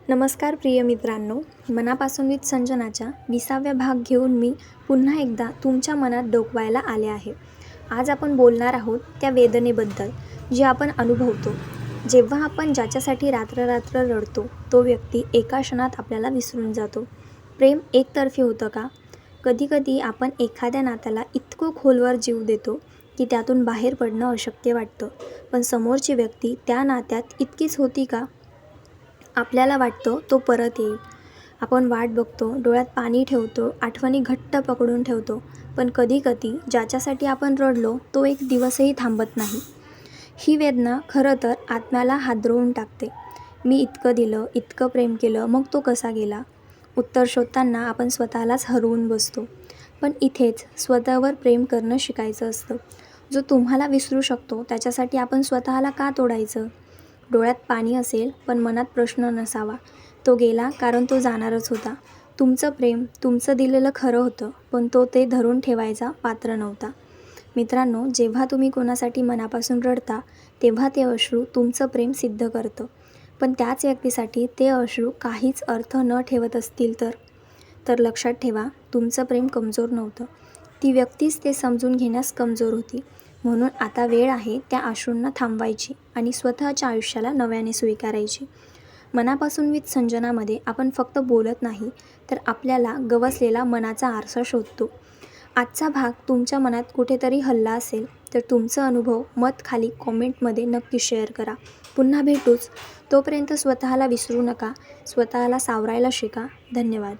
नमस्कार प्रिय मित्रांनो, मनापासून विथ संजनाच्या 20व्या भाग घेऊन मी पुन्हा एकदा तुमच्या मनात डोकवायला आले आहे. आज आपण बोलणार आहोत त्या वेदनेबद्दल जी आपण अनुभवतो जेव्हा आपण ज्याच्यासाठी रात्र रडतो तो व्यक्ती एका क्षणात आपल्याला विसरून जातो. प्रेम एकतर्फी होतं का? कधीकधी आपण एखाद्या नात्याला इतकं खोलवर जीव देतो की त्यातून बाहेर पडणं अशक्य वाटतं, पण समोरची व्यक्ती त्या नात्यात इतकीच होती का? आपल्याला वाटतं तो परत येईल. आपण वाट बघतो, डोळ्यात पाणी ठेवतो, आठवणी घट्ट पकडून ठेवतो, पण कधीकधी ज्याच्यासाठी आपण रडलो तो एक दिवसही थांबत नाही. ही वेदना खरं तर आत्म्याला हादरवून टाकते. मी इतकं दिलं, इतकं प्रेम केलं, मग तो कसा गेला? उत्तर शोधताना आपण स्वतःलाच हरवून बसतो. पण इथेच स्वतःवर प्रेम करणं शिकायचं असतं. जो तुम्हाला विसरू शकतो त्याच्यासाठी आपण स्वतःला का तोडायचं? डोळ्यात पाणी असेल पण मनात प्रश्न नसावा. तो गेला कारण तो जाणारच होता. तुमचं प्रेम तुमचं दिलेलं खरं होतं, पण तो ते धरून ठेवायचा पात्र नव्हता. मित्रांनो, जेव्हा तुम्ही कोणासाठी मनापासून रडता तेव्हा ते अश्रू तुमचं प्रेम सिद्ध करतं. पण त्याच व्यक्तीसाठी ते अश्रू काहीच अर्थ न ठेवत असतील तर लक्षात ठेवा, तुमचं प्रेम कमजोर नव्हतं. ती व्यक्तीच ते समजून घेण्यास कमजोर होती. म्हणून आता वेळ आहे त्या अश्रूंना थांबवायची आणि स्वतःच्या आयुष्याला नव्याने स्वीकारायची. मनापासून विथ संजनामध्ये आपण फक्त बोलत नाही तर आपल्याला गवसलेला मनाचा आरसा शोधतो. आजचा भाग तुमच्या मनात कुठेतरी हलला असेल तर तुमचं अनुभव मत खाली कॉमेंटमध्ये नक्की शेअर करा. पुन्हा भेटूच. तोपर्यंत स्वतःला विसरू नका, स्वतःला सावरायला शिका. धन्यवाद.